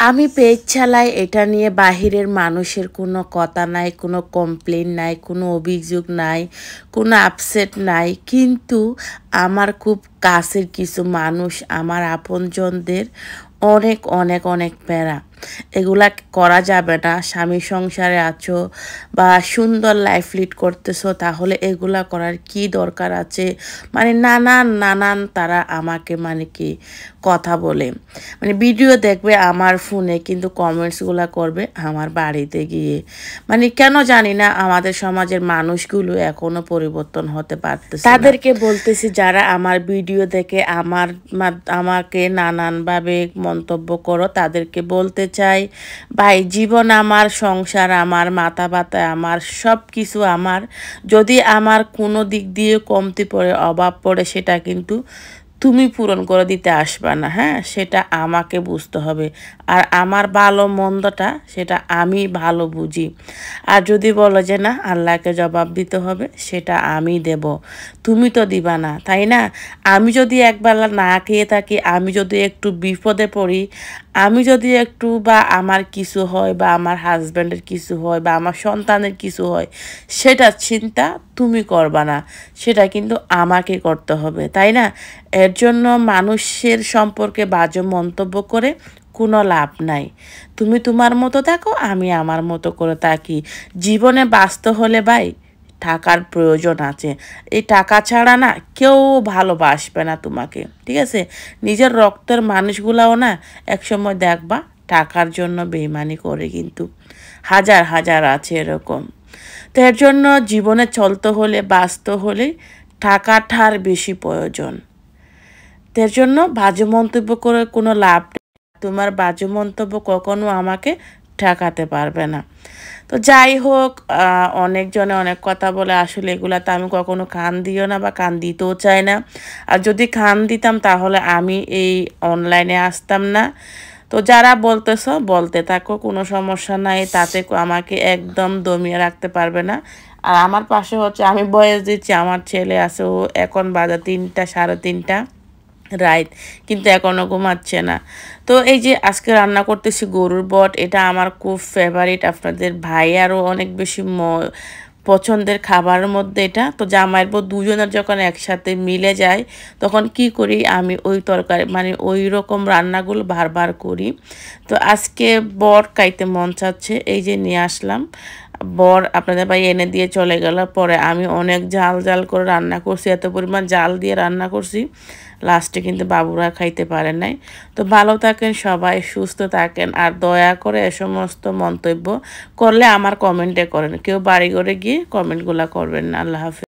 আমি পেজ চালাই, এটা নিয়ে বাহিরের মানুষের কোনো কথা নাই, কোনো কমপ্লেন নাই, কোনো অভিযোগ নাই, কোনো আপসেট নাই। কিন্তু আমার খুব কাছের কিছু মানুষ, আমার আপনজনদের অনেক অনেক অনেক প্যারা। এগুলা করা যাবে না। স্বামী সংসারে আছো বা সুন্দর লাইফ লিড করতেছো, তাহলে এগুলা করার কি দরকার আছে? মানে নানান নানান তারা আমাকে মানে কি কথা বলে, মানে ভিডিও দেখবে আমার ফোনে, কিন্তু কমেন্টসগুলো করবে আমার বাড়িতে গিয়ে। মানে কেন জানি না, আমাদের সমাজের মানুষগুলো এখনো পরিবর্তন হতে পারতেছে না। তাদেরকে বলতেছি যারা আমার ভিডিও দেখে আমাকে নানানভাবে মন্তব্য করো, তাদেরকে বলতে চাই, ভাই জীবন আমার, সংসার আমার, মাথা ব্যথা আমার, সব কিছু আমার। যদি আমার কোনো দিক দিয়ে কমতি পড়ে, অভাব পড়ে, সেটা কিন্তু তুমি পূরণ করে দিতে আসবা না। হ্যাঁ, সেটা আমাকে বুঝতে হবে। আর আমার ভালো মন্দটা সেটা আমি ভালো বুঝি। আর যদি বলো যে না, আল্লাহকে জবাব দিতে হবে, সেটা আমি দেব, তুমি তো দিবা না, তাই না? আমি যদি একবেলা না খেয়ে থাকি, আমি যদি একটু বিপদে পড়ি, আমি যদি একটু বা আমার কিছু হয়, বা আমার হাজব্যান্ডের কিছু হয়, বা আমার সন্তানের কিছু হয়, সেটা চিন্তা তুমি করবা না, সেটা কিন্তু আমাকে করতে হবে, তাই না? এর জন্য মানুষের সম্পর্কে বাজে মন্তব্য করে কোনো লাভ নাই। তুমি তোমার মতো থাকো, আমি আমার মতো করে থাকি। জীবনে বাঁচতে হলে ভাই টাকার প্রয়োজন আছে। এই টাকা ছাড়া না কেউ ভালোবাসবে না তোমাকে, ঠিক আছে? নিজের রক্তের মানুষগুলাও না একসময় দেখবা টাকার জন্য বেইমানি করে, কিন্তু হাজার হাজার আছে এরকম। তো এর জন্য জীবনে চলতে হলে, বাঁচতে হলে টাকাটার বেশি প্রয়োজন। এর জন্য বাজে মন্তব্য করে কোনো লাভ নেই। তোমার বাজে মন্তব্য কখনো আমাকে ঠেকাতে পারবে না। তো যাই হোক, অনেকজনে অনেক কথা বলে, আসলে এগুলাতে আমি কখনো কান দিও না, বা কান দিতেও চাই না। আর যদি কান দিতাম তাহলে আমি এই অনলাইনে আসতাম না। তো যারা বলতেছ বলতে থাকো, কোনো সমস্যা নাই, তাতে আমাকে একদম দমিয়ে রাখতে পারবে না। আর আমার পাশে হচ্ছে, আমি বয়স দিচ্ছি, আমার ছেলে আছে, ও এখন বাজে 3টা, 3:30 রাইট, কিন্তু এখনও ঘুমাচ্ছে না। তো এই যে আজকে রান্না করতেছি গরুর বট, এটা আমার খুব ফেভারিট, আপনাদের ভাই আরও অনেক বেশি পছন্দের খাবারের মধ্যে এটা। তো জামাইয়ের বউ দুজনের যখন একসাথে মিলে যায়, তখন কি করি আমি, ওই তরকারি মানে ওই রকম রান্নাগুলো বারবার করি। তো আজকে বট খাইতে মন চাচ্ছে, এই যে নিয়ে আসলাম। বর আপনাদের ভাই এনে দিয়ে চলে গেল, পরে আমি অনেক ঝাল ঝাল করে রান্না করছি, এত পরিমাণ জাল দিয়ে রান্না করছি, লাস্টে কিন্তু বাবুরা খাইতে পারেন নাই। তো ভালো থাকেন সবাই, সুস্থ থাকেন, আর দয়া করে এ সমস্ত মন্তব্য করলে আমার কমেন্টে করেন, কেউ বাড়ি ঘরে গিয়ে কমেন্টগুলো করবেন না। আল্লাহ হাফেজ।